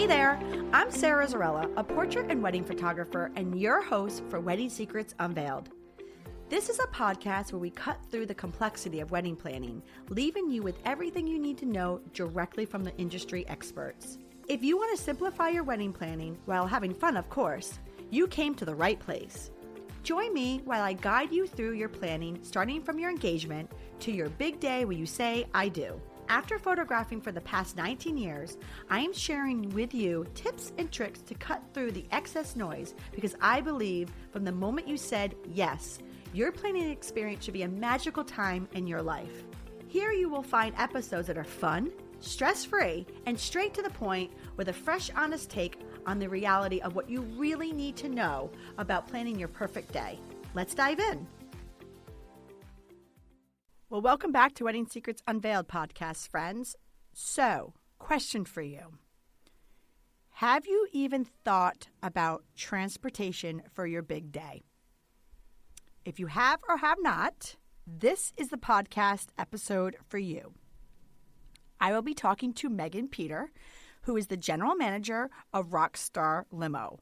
Hey there, I'm Sarah Zarella, a portrait and wedding photographer and your host for Wedding Secrets Unveiled. This is a podcast where we cut through the complexity of wedding planning, leaving you with everything you need to know directly from the industry experts. If you want to simplify your wedding planning while having fun, of course, you came to the right place. Join me while I guide you through your planning, starting from your engagement to your big day where you say, I do. After photographing for the past 19 years, I am sharing with you tips and tricks to cut through the excess noise because I believe from the moment you said yes, your planning experience should be a magical time in your life. Here you will find episodes that are fun, stress-free, and straight to the point with a fresh, honest take on the reality of what you really need to know about planning your perfect day. Let's dive in. Well, welcome back to Wedding Secrets Unveiled podcast, friends. So, question for you. Have you even thought about transportation for your big day? If you have or have not, this is the podcast episode for you. I will be talking to Meagan Peter, who is the general manager of Rockstar Limo.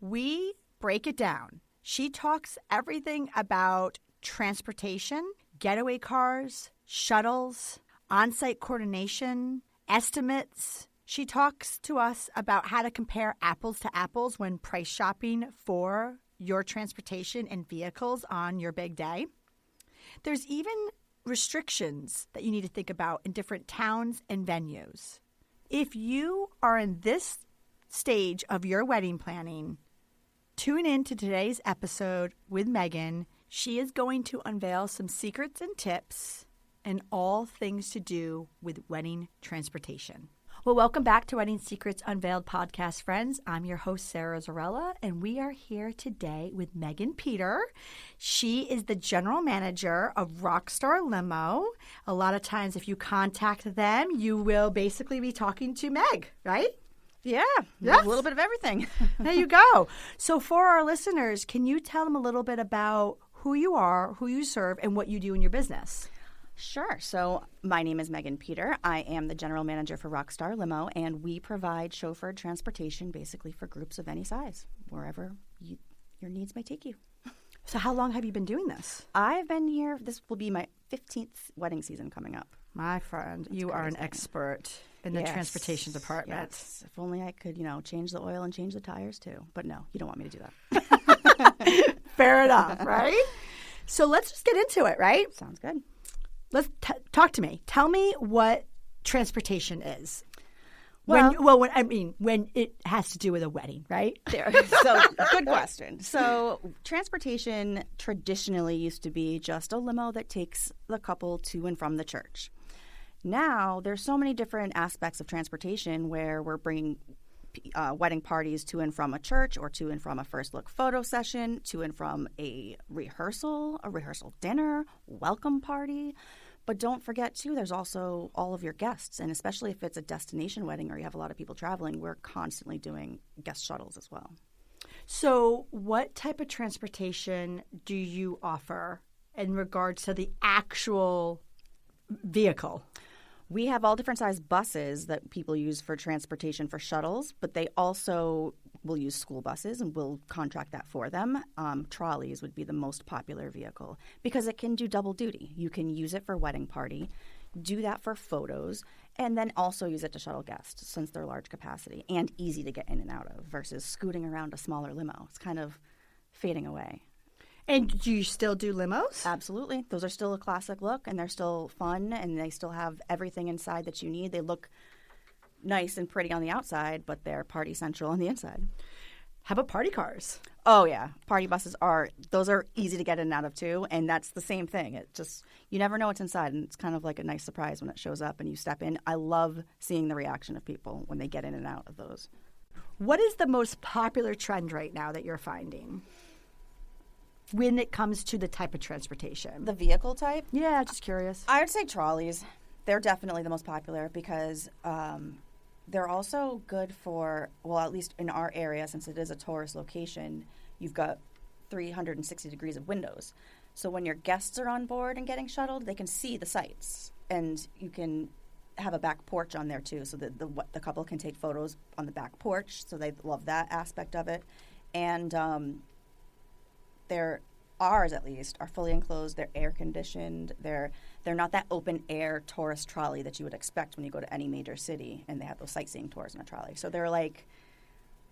We break it down. She talks everything about transportation, getaway cars, shuttles, on-site coordination, estimates. She talks to us about how to compare apples to apples when price shopping for your transportation and vehicles on your big day. There's even restrictions that you need to think about in different towns and venues. If you are in this stage of your wedding planning, tune in to today's episode with Meagan. She is going to unveil some secrets and tips and all things to do with wedding transportation. Well, welcome back to Wedding Secrets Unveiled podcast, friends. I'm your host, Sarah Zarella, and we are here today with Meagan Peter. She is the general manager of Rockstar Limo. A lot of times, if you contact them, you will basically be talking to Meg, right? Yeah, yes. A little bit of everything. There you go. So for our listeners, can you tell them a little bit about who you are, who you serve, and what you do in your business? Sure. So my name is Meagan Peter. I am the general manager for Rockstar Limo, and we provide chauffeured transportation basically for groups of any size, wherever your needs may take you. So how long have you been doing this? I've been here. This will be my 15th wedding season coming up. My friend, you are an expert in the transportation department. Yes. If only I could, change the oil and change the tires too. But no, you don't want me to do that. Fair enough, right? So let's just get into it, right? Sounds good. Let's talk to me. Tell me what transportation is. Well, when it has to do with a wedding, right? So good question. So transportation traditionally used to be just a limo that takes the couple to and from the church. Now there's so many different aspects of transportation where we're bringing wedding parties to and from a church or to and from a first look photo session, to and from a rehearsal dinner, welcome party. But don't forget, too, there's also all of your guests. And especially if it's a destination wedding or you have a lot of people traveling, we're constantly doing guest shuttles as well. So what type of transportation do you offer in regards to the actual vehicle? We have all different size buses that people use for transportation for shuttles, but they also will use school buses, and we'll contract that for them. Trolleys would be the most popular vehicle because it can do double duty. You can use it for wedding party, do that for photos, and then also use it to shuttle guests since they're large capacity and easy to get in and out of versus scooting around a smaller limo. It's kind of fading away. And do you still do limos? Absolutely. Those are still a classic look, and they're still fun, and they still have everything inside that you need. They look nice and pretty on the outside, but they're party central on the inside. How about party cars? Oh, yeah. Party buses are easy to get in and out of, too, and that's the same thing. It just, you never know what's inside, and it's kind of like a nice surprise when it shows up and you step in. I love seeing the reaction of people when they get in and out of those. What is the most popular trend right now that you're finding when it comes to the type of transportation? The vehicle type? Yeah, just curious. I would say trolleys. They're definitely the most popular because they're also good for, well, at least in our area, since it is a tourist location, you've got 360 degrees of windows. So when your guests are on board and getting shuttled, they can see the sights. And you can have a back porch on there too, so that the couple can take photos on the back porch. So they love that aspect of it. And ours at least are fully enclosed. They're air conditioned. They're not that open air tourist trolley that you would expect when you go to any major city and they have those sightseeing tours in a trolley. So they're like,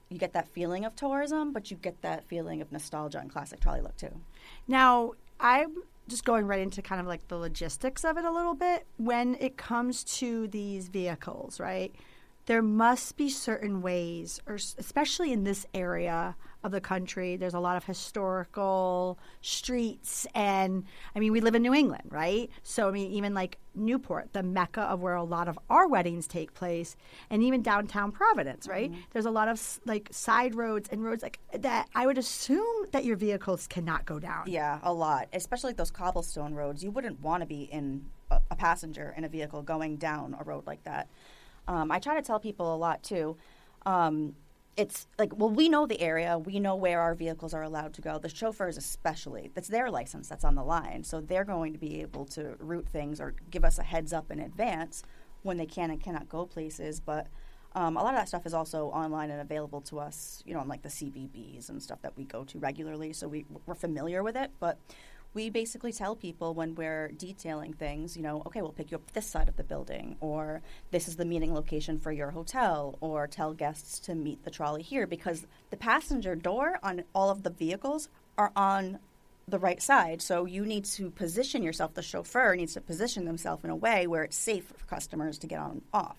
you get that feeling of tourism, but you get that feeling of nostalgia and classic trolley look too. Now, I'm just going right into kind of like the logistics of it a little bit. When it comes to these vehicles, right, there must be certain ways, or especially in this area of the country, there's a lot of historical streets. And, I mean, we live in New England, right? So, I mean, even like Newport, the mecca of where a lot of our weddings take place, and even downtown Providence, right? Mm-hmm. There's a lot of like side roads and roads like that I would assume that your vehicles cannot go down. Yeah, a lot, especially like those cobblestone roads. You wouldn't want to be in a passenger in a vehicle going down a road like that. I try to tell people a lot too. It's like, well, we know the area. We know where our vehicles are allowed to go. The chauffeurs especially, that's their license that's on the line. So they're going to be able to route things or give us a heads up in advance when they can and cannot go places. But a lot of that stuff is also online and available to us, on like the CVBs and stuff that we go to regularly. So we're familiar with it. But we basically tell people when we're detailing things, okay, we'll pick you up this side of the building, or this is the meeting location for your hotel, or tell guests to meet the trolley here, because the passenger door on all of the vehicles are on the right side. So you need to position yourself, the chauffeur needs to position themselves in a way where it's safe for customers to get on and off.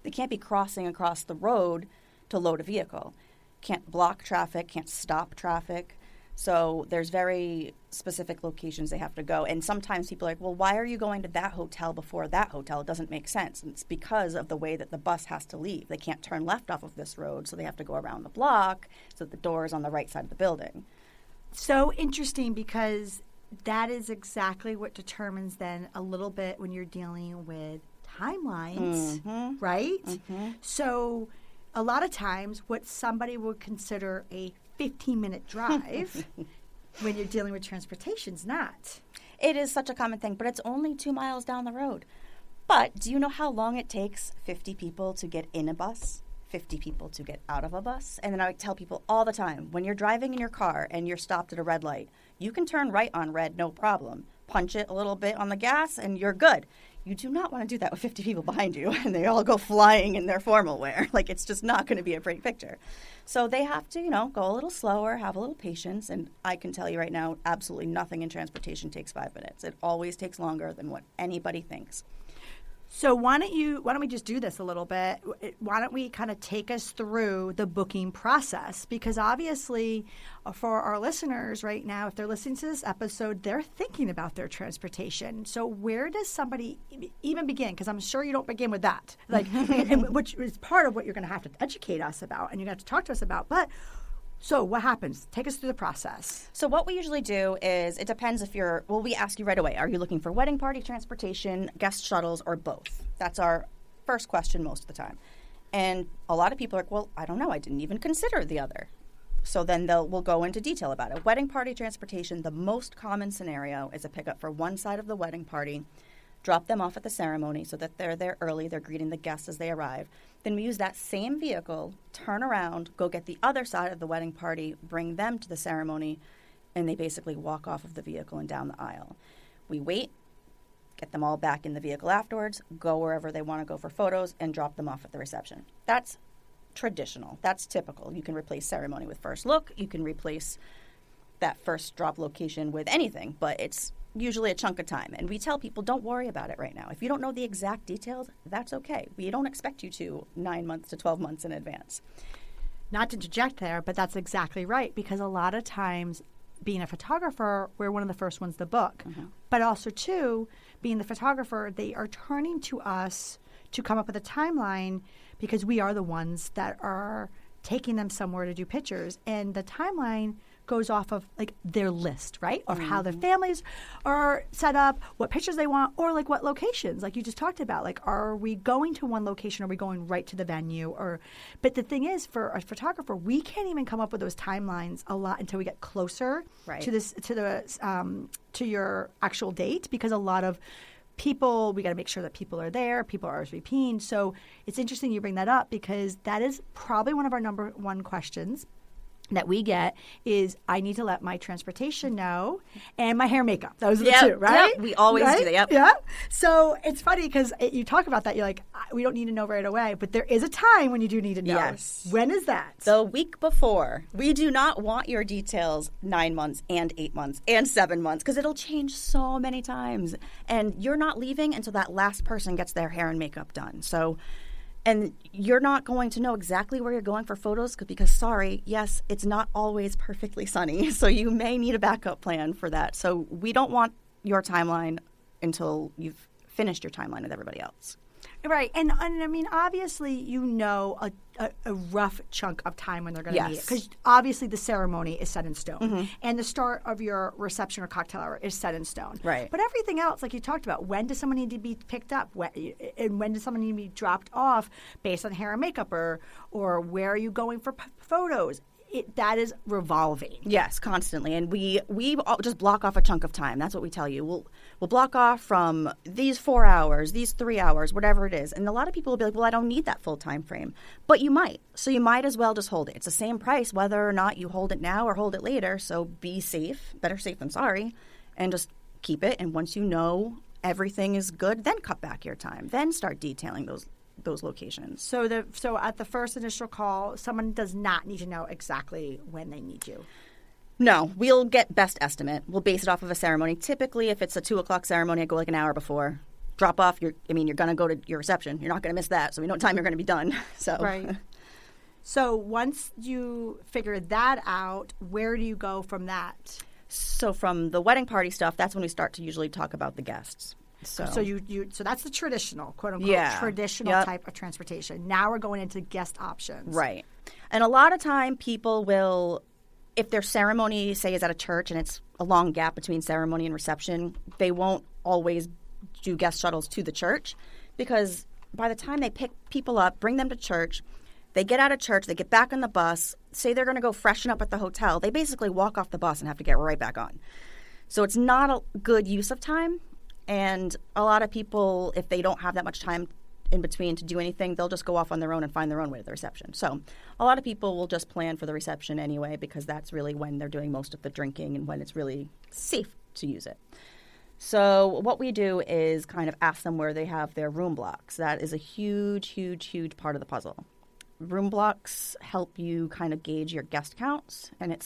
They can't be crossing across the road to load a vehicle. Can't block traffic, can't stop traffic. So there's very specific locations they have to go. And sometimes people are like, well, why are you going to that hotel before that hotel? It doesn't make sense. And it's because of the way that the bus has to leave. They can't turn left off of this road, so they have to go around the block so that the door is on the right side of the building. So interesting, because that is exactly what determines then a little bit when you're dealing with timelines, right? Mm-hmm. So a lot of times what somebody would consider a 15-minute drive when you're dealing with transportation is not. It is such a common thing, but it's only 2 miles down the road. But do you know how long it takes 50 people to get in a bus, 50 people to get out of a bus? And then I tell people all the time, when you're driving in your car and you're stopped at a red light, you can turn right on red, no problem. Punch it a little bit on the gas and you're good. You do not want to do that with 50 people behind you and they all go flying in their formal wear. Like, it's just not going to be a pretty picture. So they have to, go a little slower, have a little patience. And I can tell you right now, absolutely nothing in transportation takes 5 minutes. It always takes longer than what anybody thinks. So why don't we just do this a little bit? Why don't we kind of take us through the booking process? Because obviously for our listeners right now, if they're listening to this episode, they're thinking about their transportation. So where does somebody even begin? Because I'm sure you don't begin with that, which is part of what you're going to have to educate us about and you're going to have to talk to us about. But so what happens? Take us through the process. So what we usually do is, it depends if we ask you right away, are you looking for wedding party transportation, guest shuttles, or both? That's our first question most of the time. And a lot of people are like, well, I don't know, I didn't even consider the other. So then we'll go into detail about it. Wedding party transportation, the most common scenario is a pickup for one side of the wedding party, drop them off at the ceremony so that they're there early, they're greeting the guests as they arrive. Then we use that same vehicle, turn around, go get the other side of the wedding party, bring them to the ceremony, and they basically walk off of the vehicle and down the aisle. We wait, get them all back in the vehicle afterwards, go wherever they want to go for photos, and drop them off at the reception. That's traditional. That's typical. You can replace ceremony with first look. You can replace that first drop location with anything, but it's usually a chunk of time. And we tell people, don't worry about it right now. If you don't know the exact details, that's okay. We don't expect you to 9 months to 12 months in advance. Not to interject there, but that's exactly right, because a lot of times being a photographer, we're one of the first ones to book. Mm-hmm. But also, too, being the photographer, they are turning to us to come up with a timeline because we are the ones that are taking them somewhere to do pictures. And the timeline goes off of like their list, right? Of how their families are set up, what pictures they want, or like what locations, like you just talked about. Like, are we going to one location? Are we going right to the venue? But the thing is, for a photographer, we can't even come up with those timelines a lot until we get closer to your actual date, because a lot of people, we got to make sure that people are there, people are RSVPing. So it's interesting you bring that up because that is probably one of our number one questions that we get is I need to let my transportation know and my hair and makeup. Those are the two, right? Yep. We always do that. Yep. Yeah. So it's funny because you talk about that. You're like, we don't need to know right away. But there is a time when you do need to know. Yes. When is that? The week before. We do not want your details 9 months and 8 months and 7 months because it'll change so many times. And you're not leaving until that last person gets their hair and makeup done. So... And you're not going to know exactly where you're going for photos because, sorry, yes, it's not always perfectly sunny. So you may need a backup plan for that. So we don't want your timeline until you've finished your timeline with everybody else. Right. And I mean, obviously, you know a rough chunk of time when they're going to meet it. Because obviously the ceremony is set in stone. And the start of your reception or cocktail hour is set in stone. Right. But everything else, like you talked about, when does someone need to be picked up? And when does someone need to be dropped off based on hair and makeup? Or where are you going for photos? That is revolving. Yes, constantly. And we all just block off a chunk of time. That's what we tell you. We'll block off from these 4 hours, these 3 hours, whatever it is. And a lot of people will be like, well, I don't need that full time frame. But you might. So you might as well just hold it. It's the same price whether or not you hold it now or hold it later. So be safe. Better safe than sorry. And just keep it. And once you know everything is good, then cut back your time. Then start detailing those locations. So at the first initial call, someone does not need to know exactly when they need you. No, we'll get best estimate. We'll base it off of a ceremony. Typically, if it's a 2:00 ceremony, I go like an hour before. Drop off. You're going to go to your reception. You're not going to miss that. So we know what time you're going to be done. So right. So once you figure that out, where do you go from that? So from the wedding party stuff, that's when we start to usually talk about the guests. So that's the traditional, quote unquote, traditional type of transportation. Now we're going into guest options. Right. And a lot of time people will, if their ceremony, say, is at a church and it's a long gap between ceremony and reception, they won't always do guest shuttles to the church because by the time they pick people up, bring them to church, they get out of church, they get back on the bus, say they're going to go freshen up at the hotel, they basically walk off the bus and have to get right back on. So it's not a good use of time. And a lot of people, if they don't have that much time in between to do anything, they'll just go off on their own and find their own way to the reception. So a lot of people will just plan for the reception anyway because that's really when they're doing most of the drinking and when it's really safe to use it. So what we do is kind of ask them where they have their room blocks. That is a huge, huge, huge part of the puzzle. Room blocks help you kind of gauge your guest counts, and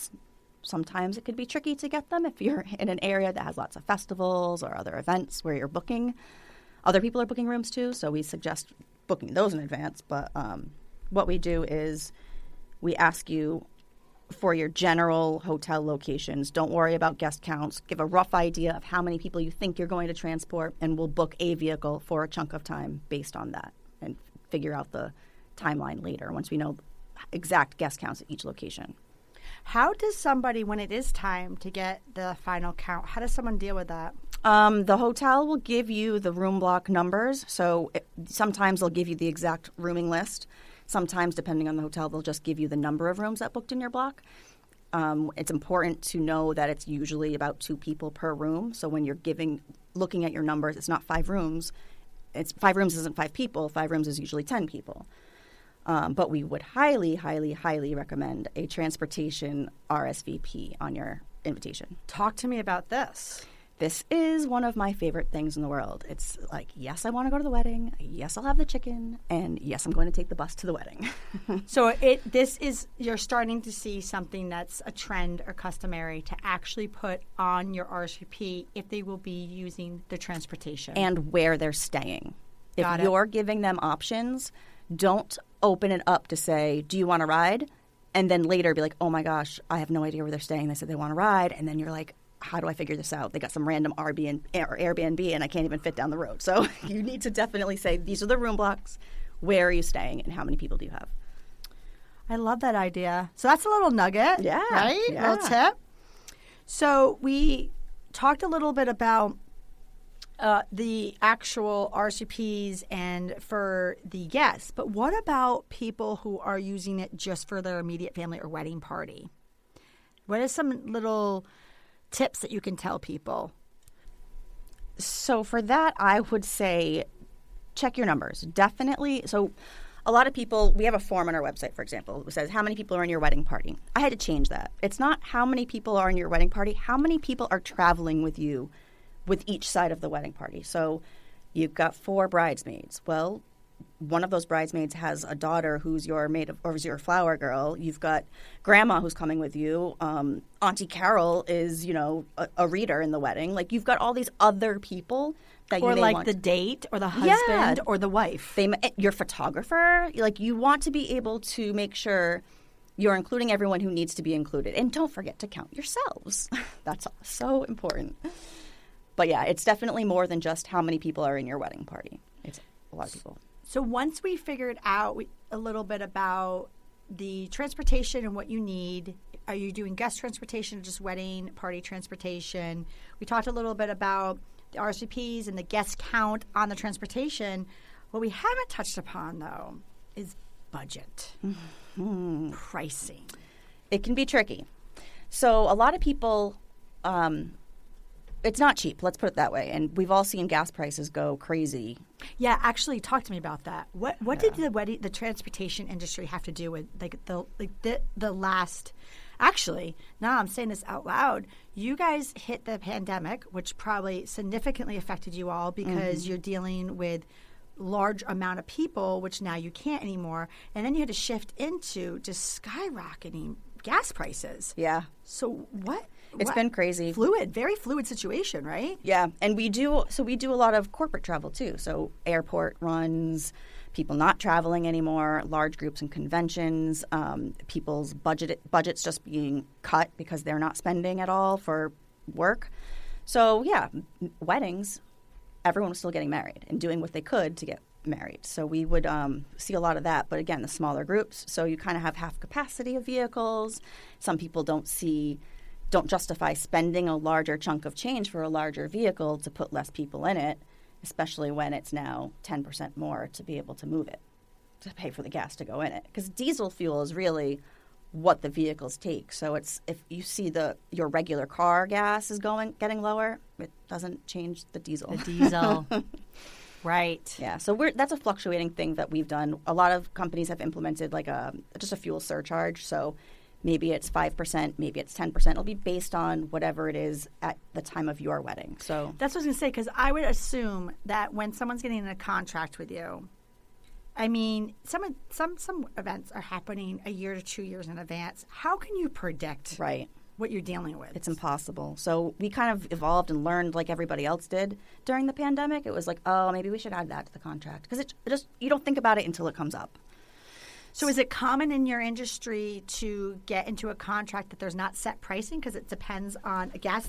sometimes it could be tricky to get them if you're in an area that has lots of festivals or other events where you're booking. Other people are booking rooms too, so we suggest booking those in advance. But what we do is we ask you for your general hotel locations. Don't worry about guest counts. Give a rough idea of how many people you think you're going to transport, and we'll book a vehicle for a chunk of time based on that and figure out the timeline later once we know exact guest counts at each location. How does somebody, when it is time to get the final count, how does someone deal with that? The hotel will give you the room block numbers. So sometimes they'll give you the exact rooming list. Sometimes, depending on the hotel, they'll just give you the number of rooms that booked in your block. It's important to know that it's usually about 2 people per room. So when you're looking at your numbers, it's not 5 rooms. 5 rooms isn't 5 people. 5 rooms is usually 10 people. But we would highly, highly, highly recommend a transportation RSVP on your invitation. Talk to me about this. This is one of my favorite things in the world. It's like, yes, I want to go to the wedding. Yes, I'll have the chicken. And yes, I'm going to take the bus to the wedding. So you're starting to see something that's a trend or customary to actually put on your RSVP if they will be using the transportation. And where they're staying. If you're giving them options, don't open it up to say, do you want to ride? And then later be like, oh my gosh, I have no idea where they're staying. They said they want to ride. And then you're like, how do I figure this out? They got some random Airbnb and I can't even fit down the road. So you need to definitely say, these are the room blocks. Where are you staying and how many people do you have? I love that idea. So that's a little nugget, yeah, right? Yeah. Little tip. So we talked a little bit about the actual RSVPs and for the guests, but what about people who are using it just for their immediate family or wedding party? What are some little tips that you can tell people? So for that, I would say check your numbers. Definitely. So a lot of people, we have a form on our website, for example, that says how many people are in your wedding party. I had to change that. It's not how many people are in your wedding party, how many people are traveling with you with each side of the wedding party. So you've got 4 bridesmaids. Well, one of those bridesmaids has a daughter who's your maid of, or is your flower girl. You've got grandma who's coming with you. Auntie Carol is, a reader in the wedding. Like, you've got all these other people that you or may like want. the date or the husband or the wife. Your photographer. Like, you want to be able to make sure you're including everyone who needs to be included. And don't forget to count yourselves. That's so important. But yeah, it's definitely more than just how many people are in your wedding party. It's a lot of people. So once we figured out a little bit about the transportation and what you need, are you doing guest transportation or just wedding party transportation? We talked a little bit about the RSVPs and the guest count on the transportation. What we haven't touched upon, though, is budget, pricing. It can be tricky. So a lot of people, it's not cheap, let's put it that way. And we've all seen gas prices go crazy. Yeah, actually, talk to me about that. What did the transportation industry have to do with the last? Actually, now I'm saying this out loud. You guys hit the pandemic, which probably significantly affected you all because you're dealing with large amount of people, which now you can't anymore. And then you had to shift into just skyrocketing gas prices. Yeah. So what? It's been crazy. Very fluid situation, right? Yeah, and we do a lot of corporate travel too. So airport runs, people not traveling anymore, large groups and conventions, people's budgets just being cut because they're not spending at all for work. So yeah, weddings, everyone was still getting married and doing what they could to get married. So we would see a lot of that. But again, the smaller groups, so you kind of have half capacity of vehicles. Some people don't justify spending a larger chunk of change for a larger vehicle to put less people in it, especially when it's now 10% more to be able to move it, to pay for the gas to go in it. Because diesel fuel is really what the vehicles take. So it's if you see your regular car gas is getting lower, it doesn't change the diesel. The diesel. Right. Yeah. So that's a fluctuating thing that we've done. A lot of companies have implemented like just a fuel surcharge. So maybe it's 5%, maybe it's 10%. It'll be based on whatever it is at the time of your wedding. So that's what I was going to say, because I would assume that when someone's getting in a contract with you, I mean, some events are happening a year to 2 years in advance. How can you predict what you're dealing with? It's impossible. So we kind of evolved and learned like everybody else did during the pandemic. It was like, oh, maybe we should add that to the contract. Because it just you don't think about it until it comes up. So is it common in your industry to get into a contract that there's not set pricing because it depends on a gas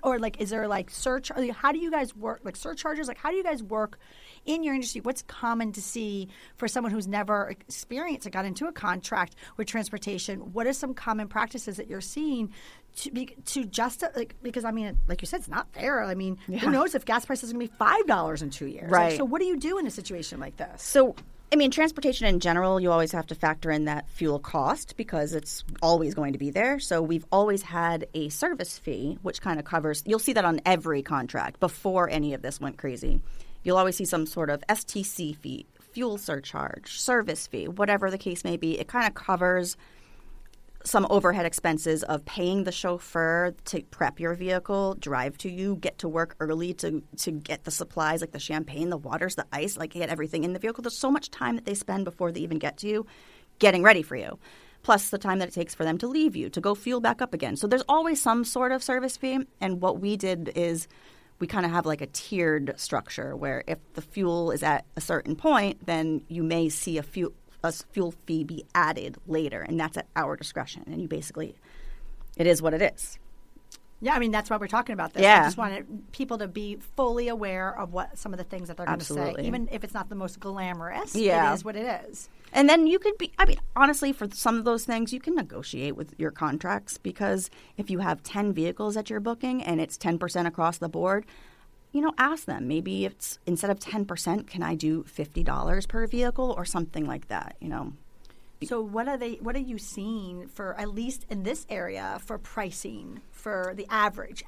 or like is there like surcharge? How do you guys work like surcharges? Like how do you guys work in your industry? What's common to see for someone who's never experienced and got into a contract with transportation? What are some common practices that you're seeing to just because I mean like you said it's not fair. I mean who knows if gas prices are going to be $5 in 2 years? Right. Like, so what do you do in a situation like this? So I mean, transportation in general, you always have to factor in that fuel cost because it's always going to be there. So we've always had a service fee, which kind of covers – you'll see that on every contract before any of this went crazy. You'll always see some sort of STC fee, fuel surcharge, service fee, whatever the case may be. It kind of covers some overhead expenses of paying the chauffeur to prep your vehicle, drive to you, get to work early to get the supplies like the champagne, the waters, the ice, like get everything in the vehicle. There's so much time that they spend before they even get to you getting ready for you, plus the time that it takes for them to leave you, to go fuel back up again. So there's always some sort of service fee. And what we did is we kind of have like a tiered structure where if the fuel is at a certain point, then you may see a fuel fee be added later, and that's at our discretion. And you basically, it is what it is. Yeah, I mean, that's why we're talking about this. Yeah. I just wanted people to be fully aware of what some of the things that they're going to say. Even if it's not the most glamorous, it is what it is. And then you could be, I mean, honestly, for some of those things, you can negotiate with your contracts because if you have 10 vehicles at your booking and it's 10% across the board, ask them. Maybe it's instead of 10%, can I do $50 per vehicle or something like that, So what are you seeing for, at least in this area, for pricing for the average?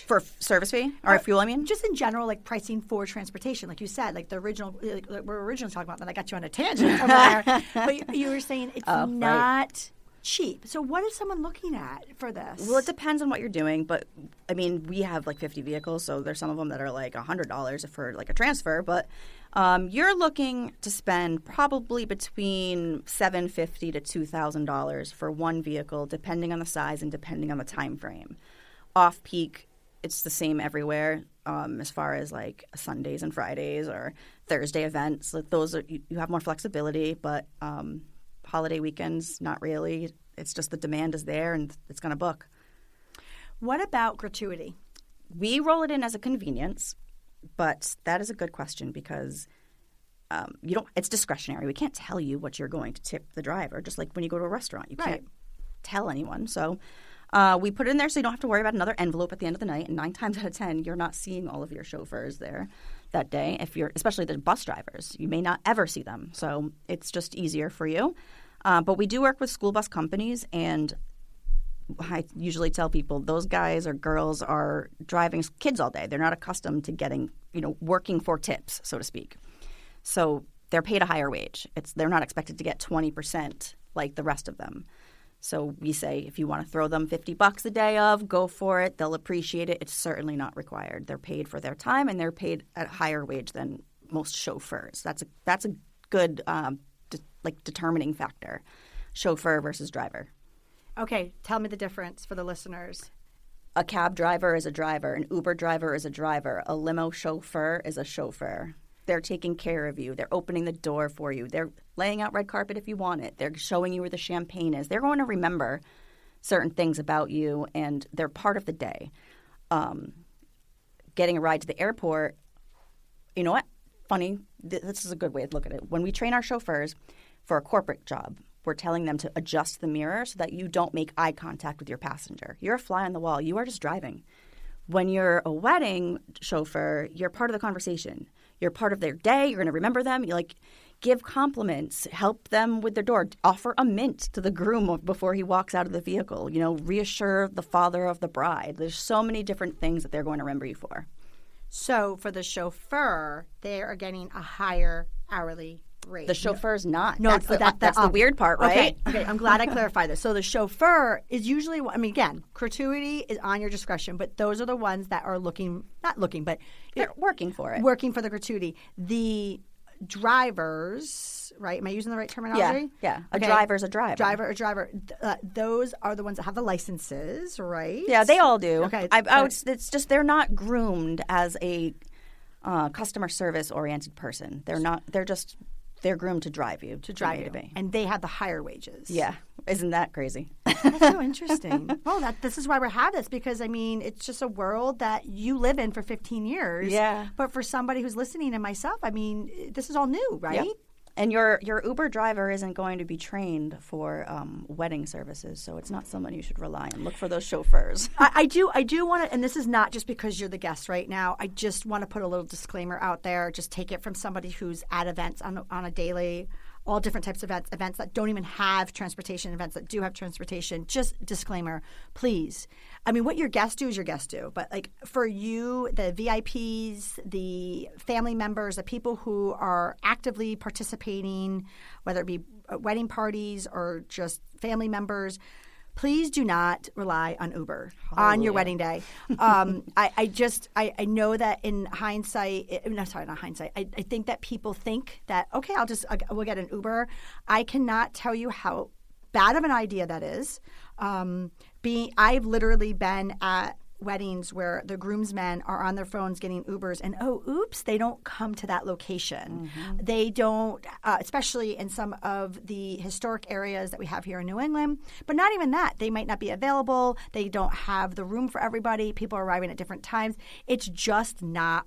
For service fee or fuel, I mean? Just in general, like pricing for transportation. Like you said, like the original, like we're originally talking about, then I got you on a tangent over there. But you were saying it's not cheap. So what is someone looking at for this? Well, it depends on what you're doing. But, I mean, we have like 50 vehicles, so there's some of them that are like $100 for like a transfer. But you're looking to spend probably between $750 to $2,000 for one vehicle, depending on the size and depending on the time frame. Off-peak, it's the same everywhere as far as like Sundays and Fridays or Thursday events. Like those are, you have more flexibility, but holiday weekends, not really. It's just the demand is there and it's going to book. What about gratuity? We roll it in as a convenience. But that is a good question because it's discretionary. We can't tell you what you're going to tip the driver, just like when you go to a restaurant. You can't tell anyone. So we put it in there so you don't have to worry about another envelope at the end of the night. And 9 times out of 10, you're not seeing all of your chauffeurs there that day. Especially the bus drivers, you may not ever see them. So it's just easier for you. But we do work with school bus companies, and I usually tell people those guys or girls are driving kids all day. They're not accustomed to getting, working for tips, so to speak. So they're paid a higher wage. They're not expected to get 20% like the rest of them. So we say if you want to throw them $50 a day go for it. They'll appreciate it. It's certainly not required. They're paid for their time, and they're paid at a higher wage than most chauffeurs. That's a good determining factor, chauffeur versus driver. Okay, tell me the difference for the listeners. A cab driver is a driver. An Uber driver is a driver. A limo chauffeur is a chauffeur. They're taking care of you. They're opening the door for you. They're laying out red carpet if you want it. They're showing you where the champagne is. They're going to remember certain things about you, and they're part of the day. Getting a ride to the airport, you know what? Funny, this is a good way to look at it. When we train our chauffeurs for a corporate job, we're telling them to adjust the mirror so that you don't make eye contact with your passenger. You're a fly on the wall. You are just driving. When you're a wedding chauffeur, you're part of the conversation. You're part of their day. You're going to remember them. You give compliments, help them with their door, offer a mint to the groom before he walks out of the vehicle. Reassure the father of the bride. There's so many different things that they're going to remember you for. So for the chauffeur, they are getting a higher hourly rate. The chauffeur's not. No, that's the weird part, right? Okay, I'm glad I clarified this. So the chauffeur is usually, again, gratuity is on your discretion, but those are the ones that are they're working for it. Working for the gratuity. The drivers, right? Am I using the right terminology? Yeah. A driver's a driver. A driver. Those are the ones that have the licenses, right? Yeah, they all do. Okay. It's just they're not groomed as a customer service oriented person. They're not. They're groomed to drive you. And they have the higher wages. Yeah. Isn't that crazy? That's so interesting. Well, this is why we have this, because, it's just a world that you live in for 15 years. Yeah. But for somebody who's listening and myself, this is all new, right? Yep. And your Uber driver isn't going to be trained for wedding services, so it's not someone you should rely on. Look for those chauffeurs. I do want to, and this is not just because you're the guest right now. I just want to put a little disclaimer out there. Just take it from somebody who's at events on a daily, all different types of events that don't even have transportation, events that do have transportation. Just disclaimer, please. What your guests do is your guests do. But for you, the VIPs, the family members, the people who are actively participating, whether it be wedding parties or just family members, please do not rely on Uber on your wedding day. I know that in hindsight, not hindsight. I think that people think that, okay, we'll get an Uber. I cannot tell you how bad of an idea that is. I've literally been at weddings where the groomsmen are on their phones getting Ubers, and oops, they don't come to that location. Mm-hmm. They don't, especially in some of the historic areas that we have here in New England. But not even that. They might not be available. They don't have the room for everybody. People are arriving at different times. It's just not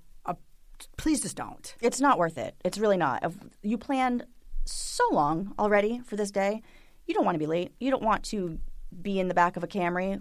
please just don't. It's not worth it. It's really not. If you planned so long already for this day, you don't want to be late. You don't want to be in the back of a Camry.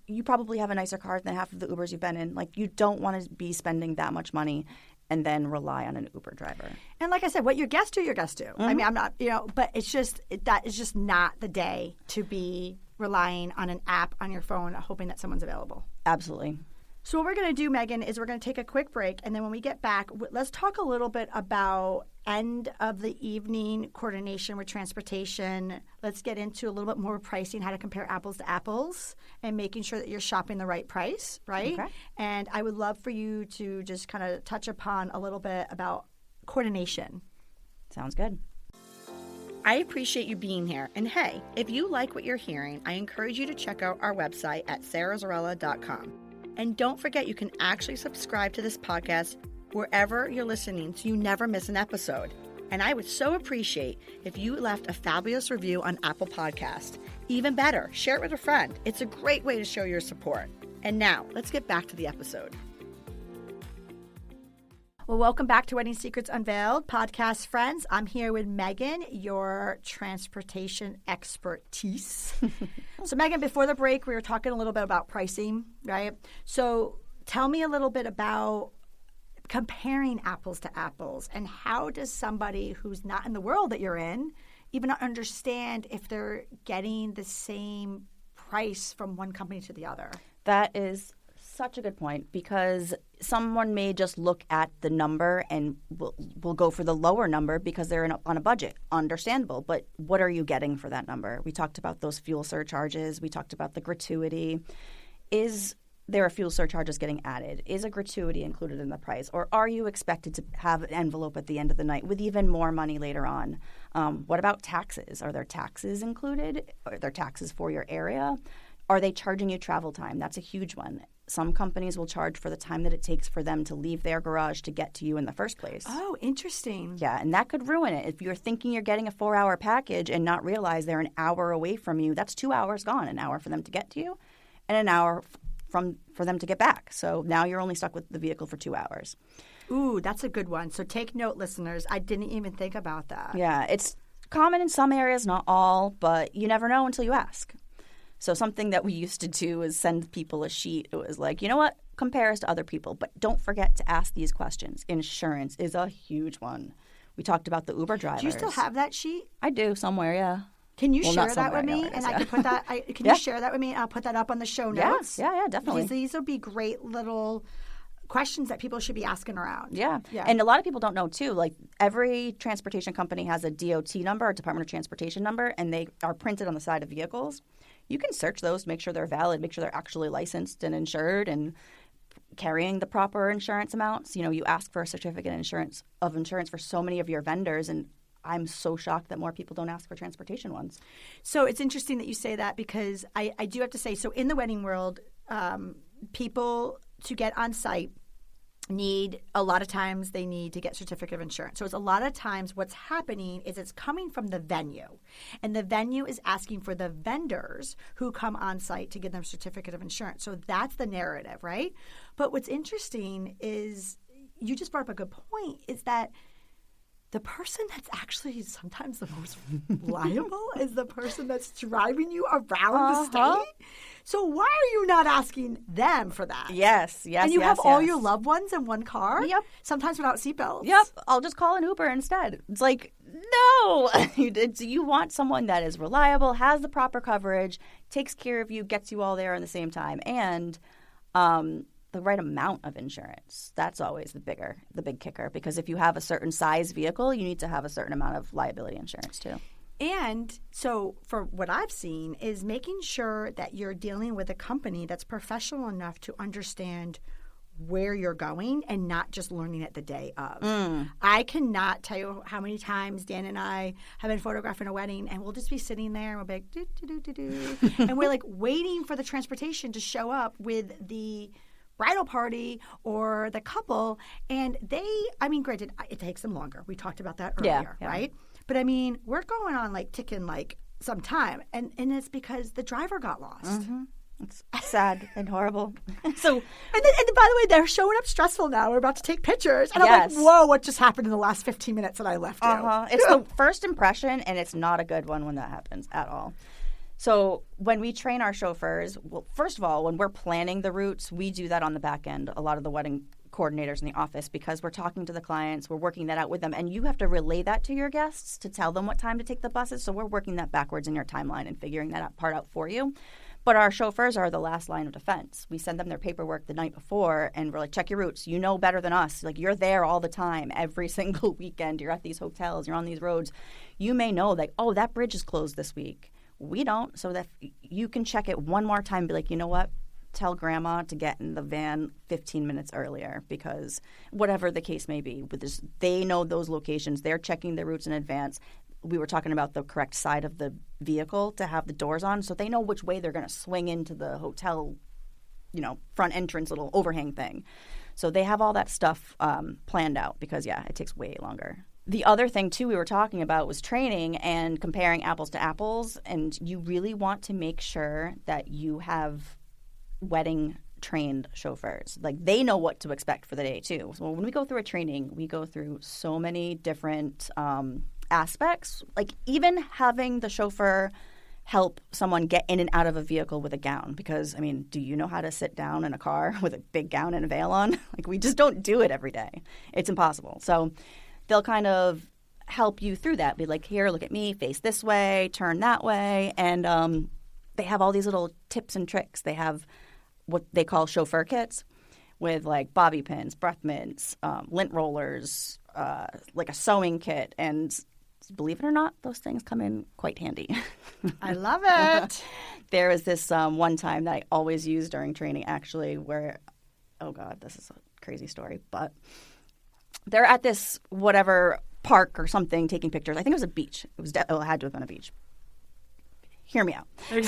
You probably have a nicer car than half of the Ubers you've been in. You don't want to be spending that much money and then rely on an Uber driver. And like I said, what your guests do, your guests do. I mean, I'm not, but it's just, that is just not the day to be relying on an app on your phone, hoping that someone's available. Absolutely. So what we're going to do, Meagan, is we're going to take a quick break. And then when we get back, let's talk a little bit about end of the evening coordination with transportation. Let's get into a little bit more pricing, how to compare apples to apples and making sure that you're shopping the right price, right? Okay. And I would love for you to just kind of touch upon a little bit about coordination. Sounds good. I appreciate you being here. And hey, if you like what you're hearing, I encourage you to check out our website at sarahzarella.com. And don't forget, you can actually subscribe to this podcast wherever you're listening so you never miss an episode. And I would so appreciate if you left a fabulous review on Apple Podcast. Even better, share it with a friend. It's a great way to show your support. And now, let's get back to the episode. Well, welcome back to Wedding Secrets Unveiled podcast, friends. I'm here with Meagan, your transportation expertise. So, Meagan, before the break, we were talking a little bit about pricing, right? So tell me a little bit about comparing apples to apples, and how does somebody who's not in the world that you're in even understand if they're getting the same price from one company to the other? That is such a good point, because someone may just look at the number and will go for the lower number because they're on a budget. Understandable. But what are you getting for that number? We talked about those fuel surcharges. We talked about the gratuity. Is there are fuel surcharges getting added? Is a gratuity included in the price? Or are you expected to have an envelope at the end of the night with even more money later on? What about taxes? Are there taxes included? Are there taxes for your area? Are they charging you travel time? That's a huge one. Some companies will charge for the time that it takes for them to leave their garage to get to you in the first place. Oh, interesting. Yeah, and that could ruin it. If you're thinking you're getting a 4-hour package and not realize they're an hour away from you, that's 2 hours gone. An hour for them to get to you and an hour for them to get back. So now you're only stuck with the vehicle for 2 hours. Ooh, that's a good one. So take note, listeners. I didn't even think about that. Yeah, it's common in some areas, not all, but you never know until you ask. So something that we used to do is send people a sheet. It was like, you know what? Compare us to other people, but don't forget to ask these questions. Insurance is a huge one. We talked about the Uber drivers. Do you still have that sheet? I do somewhere, yeah. Can you share that with me? And I can put that. Can you share that with me? And I'll put that up on the show notes. Yeah, definitely. Because these will be great little questions that people should be asking around. Yeah. And a lot of people don't know, too. Like, every transportation company has a DOT number, a Department of Transportation number, and they are printed on the side of vehicles. You can search those, make sure they're valid, make sure they're actually licensed and insured and carrying the proper insurance amounts. You know, you ask for a certificate of insurance for so many of your vendors, and I'm so shocked that more people don't ask for transportation ones. So it's interesting that you say that, because I do have to say, so in the wedding world, people to get on site a lot of times they need to get certificate of insurance. So it's a lot of times what's happening is it's coming from the venue, and the venue is asking for the vendors who come on site to give them certificate of insurance. So that's the narrative, right? But what's interesting is, you just brought up a good point, is that the person that's actually sometimes the most liable is the person that's driving you around the state. So why are you not asking them for that? Yes. And you have all your loved ones in one car? Yep. Sometimes without seatbelts? Yep. I'll just call an Uber instead. It's like, no. You want someone that is reliable, has the proper coverage, takes care of you, gets you all there at the same time, and the right amount of insurance. That's always the big kicker, because if you have a certain size vehicle, you need to have a certain amount of liability insurance too. And so for what I've seen is making sure that you're dealing with a company that's professional enough to understand where you're going and not just learning it the day of. I cannot tell you how many times Dan and I have been photographing a wedding, and we'll just be sitting there and we'll be like, do. And we're like waiting for the transportation to show up with the bridal party or the couple, and granted, it takes them longer. We talked about that earlier, right? But I mean, we're going on ticking some time, and it's because the driver got lost. Mm-hmm. It's sad and horrible. And by the way, they're showing up stressful now. We're about to take pictures, and I'm like, whoa, what just happened in the last 15 minutes that I left you? It's the first impression, and it's not a good one when that happens at all. So when we train our chauffeurs, well, first of all, when we're planning the routes, we do that on the back end. A lot of the wedding coordinators in the office because we're talking to the clients, we're working that out with them, and you have to relay that to your guests to tell them what time to take the buses. So we're working that backwards in your timeline and figuring that part out for you. But our chauffeurs are the last line of defense. We send them their paperwork the night before, and we're like, check your routes. You know better than us. Like, you're there all the time, every single weekend. You're at these hotels. You're on these roads. You may know, like, oh, that bridge is closed this week. We don't. So that you can check it one more time and be like, you know what? Tell grandma to get in the van 15 minutes earlier because whatever the case may be. They know those locations. They're checking their routes in advance. We were talking about the correct side of the vehicle to have the doors on, so they know which way they're going to swing into the hotel, front entrance little overhang thing. So they have all that stuff planned out because, yeah, it takes way longer. The other thing, too, we were talking about was training and comparing apples to apples, and you really want to make sure that you have wedding-trained chauffeurs. Like, they know what to expect for the day, too. So when we go through a training, we go through so many different aspects, like even having the chauffeur help someone get in and out of a vehicle with a gown. Because, I mean, do you know how to sit down in a car with a big gown and a veil on? Like, we just don't do it every day. It's impossible. So they'll kind of help you through that. Be like, here, look at me, face this way, turn that way. And they have all these little tips and tricks. They have what they call chauffeur kits with like bobby pins, breath mints, lint rollers, like a sewing kit, and believe it or not, those things come in quite handy. I love it. There was this one time that I always use during training, actually, where, oh God, this is a crazy story, but they're at this whatever park or something taking pictures. I think it was a beach. It had to have been a beach. Hear me out. All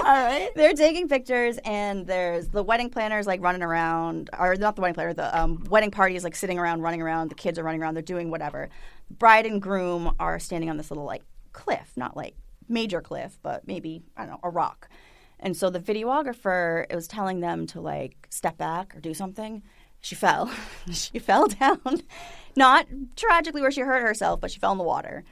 right. They're taking pictures, and there's the wedding planners like running around, or not the wedding planner, the wedding party is like sitting around, running around. The kids are running around. They're doing whatever. Bride and groom are standing on this little like cliff, not like major cliff, but maybe, I don't know, a rock. And so the videographer, it was telling them to like step back or do something. She fell. She fell down. Not tragically where she hurt herself, but she fell in the water,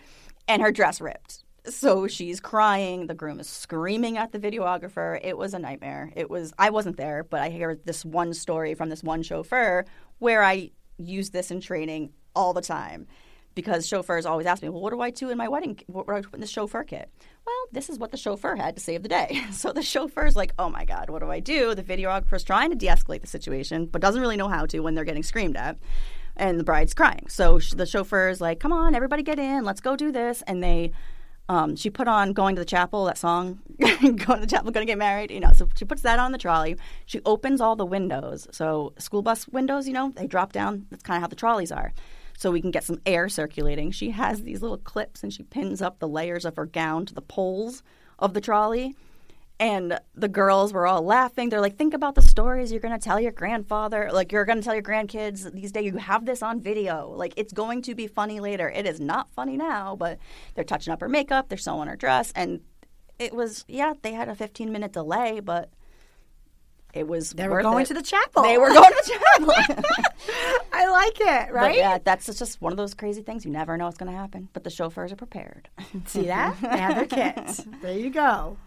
and her dress ripped. So she's crying. The groom is screaming at the videographer. It was a nightmare. I wasn't there, but I hear this one story from this one chauffeur where I use this in training all the time because chauffeurs always ask me, well, what do I do in my wedding? What do I put in the chauffeur kit? Well, this is what the chauffeur had to save the day. So the chauffeur's like, oh, my God, what do I do? The videographer's trying to de-escalate the situation but doesn't really know how to when they're getting screamed at. And the bride's crying. So the chauffeur's like, come on, everybody get in. Let's go do this. And she put on Going to the Chapel, that song, Going to the Chapel, Gonna Get Married, So she puts that on the trolley. She opens all the windows. So school bus windows, they drop down. That's kind of how the trolleys are. So we can get some air circulating. She has these little clips, and she pins up the layers of her gown to the poles of the trolley. And the girls were all laughing. They're like, think about the stories you're going to tell your grandfather. Like, you're going to tell your grandkids these days. You have this on video. Like, it's going to be funny later. It is not funny now, but they're touching up her makeup. They're sewing her dress. And it was, they had a 15-minute delay, but it was They were going to the chapel. They were going to the chapel. I like it, right? But yeah, that's just one of those crazy things. You never know what's going to happen. But the chauffeurs are prepared. See that? They have their kits. There you go.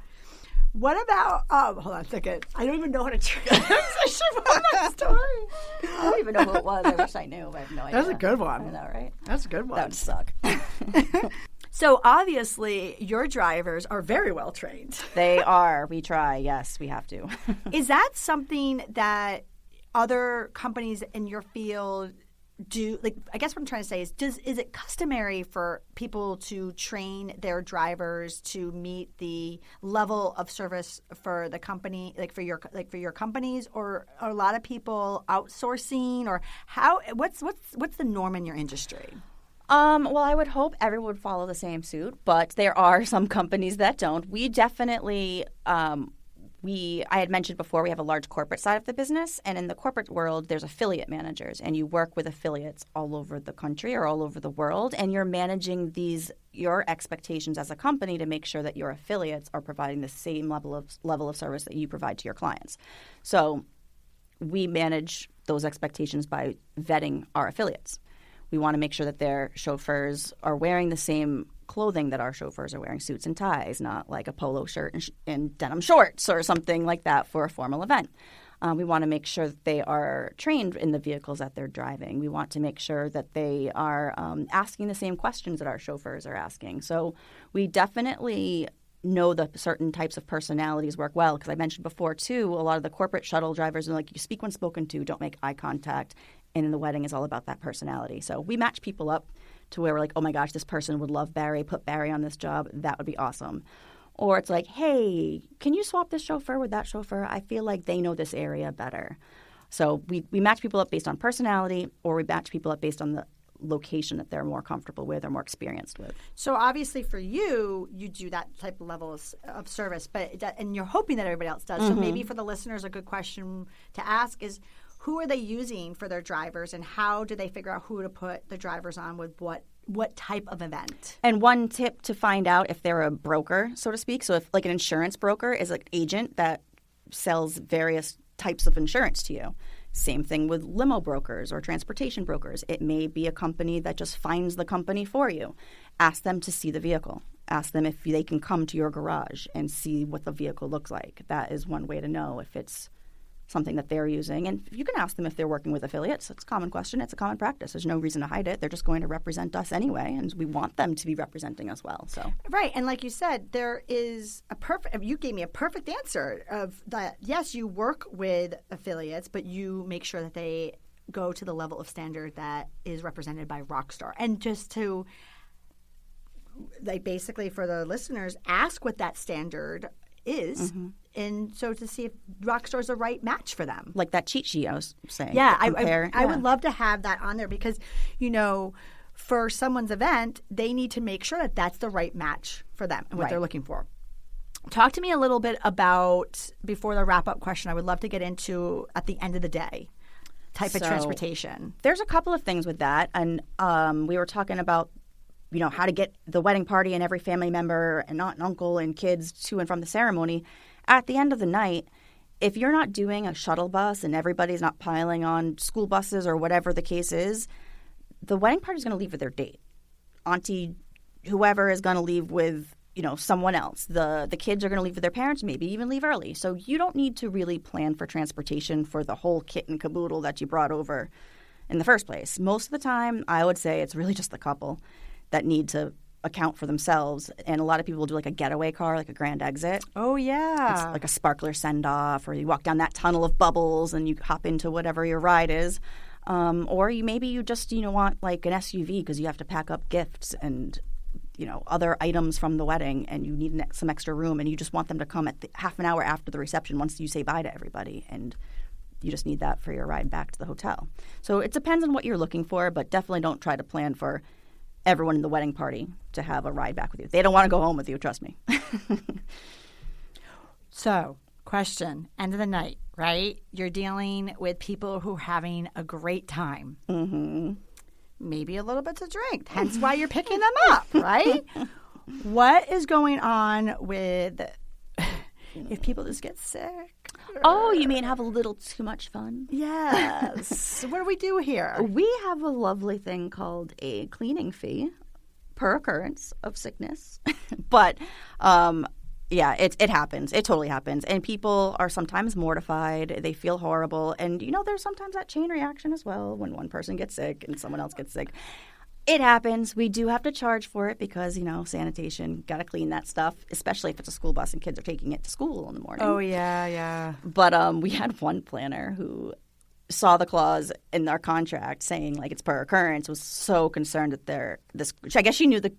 What about, hold on a second. I don't even know how to transition from that story. I don't even know who it was. I wish I knew, but I have no idea. That's a good one. I know, right? That's a good one. That would suck. So obviously, your drivers are very well trained. They are. We try. Yes, we have to. Is that something that other companies in your field do? Like, I guess what I'm trying to say is it customary for people to train their drivers to meet the level of service for the company, for your companies, or are a lot of people outsourcing, or what's the norm in your industry? Well, I would hope everyone would follow the same suit, but there are some companies that don't. We definitely I had mentioned before, we have a large corporate side of the business, and in the corporate world, there's affiliate managers, and you work with affiliates all over the country or all over the world, and you're managing your expectations as a company to make sure that your affiliates are providing the same level of service that you provide to your clients. So we manage those expectations by vetting our affiliates. We want to make sure that their chauffeurs are wearing the same clothing that our chauffeurs are wearing, suits and ties, not like a polo shirt and denim shorts or something like that for a formal event. We want to make sure that they are trained in the vehicles that they're driving. We want to make sure that they are asking the same questions that our chauffeurs are asking. So we definitely know that certain types of personalities work well, because I mentioned before, too, a lot of the corporate shuttle drivers are like, you speak when spoken to, don't make eye contact. And in the wedding is all about that personality. So we match people up to where we're like, oh, my gosh, this person would love Barry. Put Barry on this job. That would be awesome. Or it's like, hey, can you swap this chauffeur with that chauffeur? I feel like they know this area better. So we match people up based on personality, or we match people up based on the location that they're more comfortable with or more experienced with. So obviously for you do that type of level of service, and you're hoping that everybody else does. So maybe for the listeners, a good question to ask is, who are they using for their drivers, and how do they figure out who to put the drivers on with what type of event? And one tip to find out if they're a broker, so to speak. So if like an insurance broker is an agent that sells various types of insurance to you. Same thing with limo brokers or transportation brokers. It may be a company that just finds the company for you. Ask them to see the vehicle. Ask them if they can come to your garage and see what the vehicle looks like. That is one way to know if it's something that they're using. And you can ask them if they're working with affiliates. It's a common question. It's a common practice. There's no reason to hide it. They're just going to represent us anyway, and we want them to be representing us well. So right. And like you said, there is you gave me a perfect answer of that. Yes, you work with affiliates, but you make sure that they go to the level of standard that is represented by Rockstar. And just to, like, basically for the listeners, ask what that standard is, and so to see if Rockstar is the right match for them. Like that cheat sheet I was saying. Yeah, I would love to have that on there, because, for someone's event, they need to make sure that that's the right match for them and what they're looking for. Talk to me a little bit about, before the wrap-up question, I would love to get into at the end of the day type of transportation. There's a couple of things with that, and we were talking about how to get the wedding party and every family member and aunt and uncle and kids to and from the ceremony. At the end of the night, if you're not doing a shuttle bus and everybody's not piling on school buses or whatever the case is, the wedding party is going to leave with their date. Auntie, whoever is going to leave with, someone else. The kids are going to leave with their parents, maybe even leave early. So you don't need to really plan for transportation for the whole kit and caboodle that you brought over in the first place. Most of the time, I would say it's really just the couple that need to account for themselves. And a lot of people will do like a getaway car, like a grand exit. Oh, yeah. It's like a sparkler send-off, or you walk down that tunnel of bubbles and you hop into whatever your ride is. Or you just want like an SUV because you have to pack up gifts and, other items from the wedding, and you need some extra room, and you just want them to come at half an hour after the reception once you say bye to everybody. And you just need that for your ride back to the hotel. So it depends on what you're looking for, but definitely don't try to plan for everyone in the wedding party to have a ride back with you. They don't want to go home with you, trust me. So, question, end of the night, right? You're dealing with people who are having a great time. Mm-hmm. Maybe a little bit to drink, hence why you're picking them up, right? What is going on with if people just get sick? Oh, you mean have a little too much fun? Yes. What do we do here? We have a lovely thing called a cleaning fee per occurrence of sickness. But, it happens. It totally happens. And people are sometimes mortified. They feel horrible. And, there's sometimes that chain reaction as well when one person gets sick and someone else gets sick. It happens. We do have to charge for it because, sanitation, got to clean that stuff, especially if it's a school bus and kids are taking it to school in the morning. Oh, yeah. But we had one planner who saw the clause in our contract saying, like, it's per occurrence, was so concerned that I guess she knew the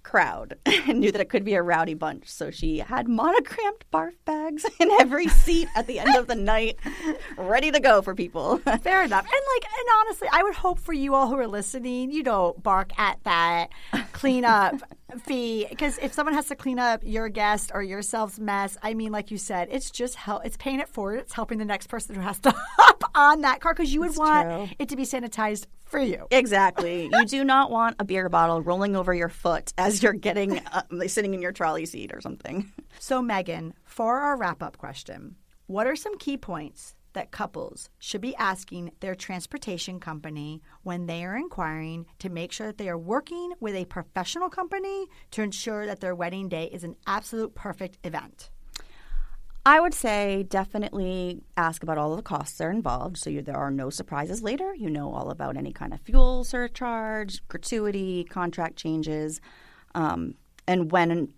crowd and knew that it could be a rowdy bunch. So she had monogrammed barf bags in every seat at the end of the night, ready to go for people. Fair enough. And honestly, I would hope for you all who are listening, you don't bark at that cleanup fee, because if someone has to clean up your guest or yourself's mess, I mean, like you said, it's just it's paying it forward. It's helping the next person who has to hop on that car, because you would want it to be sanitized for you. Exactly. You do not want a beer bottle rolling over your foot as you're getting sitting in your trolley seat or something. So, Meagan, for our wrap-up question, what are some key points that couples should be asking their transportation company when they are inquiring to make sure that they are working with a professional company to ensure that their wedding day is an absolute perfect event? I would say definitely ask about all of the costs that are involved so there are no surprises later. You know all about any kind of fuel surcharge, gratuity, contract changes, and when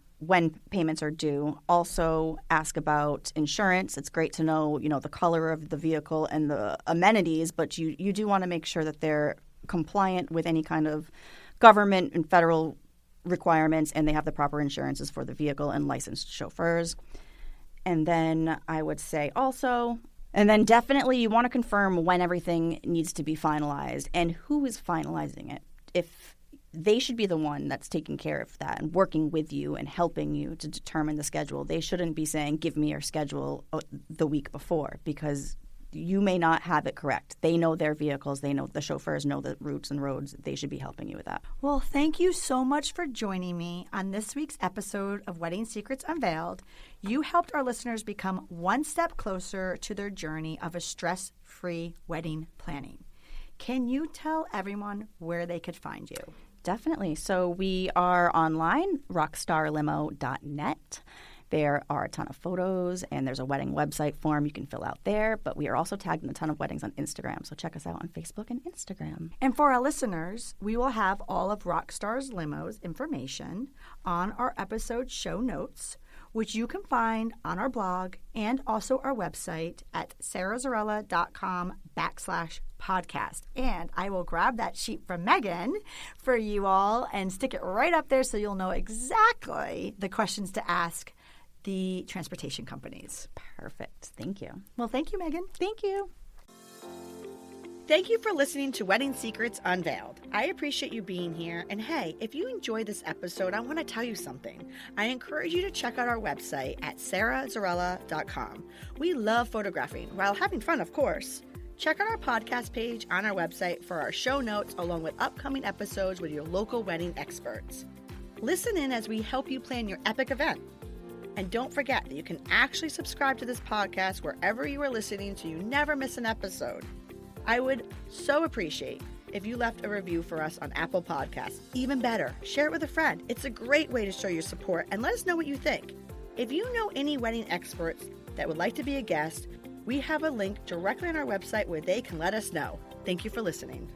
payments are due. Also ask about insurance. It's great to know, the color of the vehicle and the amenities, but you do want to make sure that they're compliant with any kind of government and federal requirements and they have the proper insurances for the vehicle and licensed chauffeurs. And then I would say definitely you want to confirm when everything needs to be finalized and who is finalizing it. If they should be the one that's taking care of that and working with you and helping you to determine the schedule. They shouldn't be saying, give me your schedule the week before, because you may not have it correct. They know their vehicles. They know the chauffeurs know the routes and roads. They should be helping you with that. Well, thank you so much for joining me on this week's episode of Wedding Secrets Unveiled. You helped our listeners become one step closer to their journey of a stress-free wedding planning. Can you tell everyone where they could find you? Definitely. So we are online, rockstarlimo.net. There are a ton of photos, and there's a wedding website form you can fill out there. But we are also tagged in a ton of weddings on Instagram. So check us out on Facebook and Instagram. And for our listeners, we will have all of Rockstar Limo's information on our episode show notes, which you can find on our blog and also our website at sarahzarella.com/podcast. And I will grab that sheet from Meagan for you all and stick it right up there so you'll know exactly the questions to ask the transportation companies. Perfect. Thank you. Well, thank you, Meagan. Thank you. Thank you for listening to Wedding Secrets Unveiled. I appreciate you being here. And hey, if you enjoyed this episode, I want to tell you something. I encourage you to check out our website at sarahzarella.com. We love photographing while having fun, of course. Check out our podcast page on our website for our show notes along with upcoming episodes with your local wedding experts. Listen in as we help you plan your epic event. And don't forget that you can actually subscribe to this podcast wherever you are listening so you never miss an episode. I would so appreciate if you left a review for us on Apple Podcasts. Even better, share it with a friend. It's a great way to show your support and let us know what you think. If you know any wedding experts that would like to be a guest, we have a link directly on our website where they can let us know. Thank you for listening.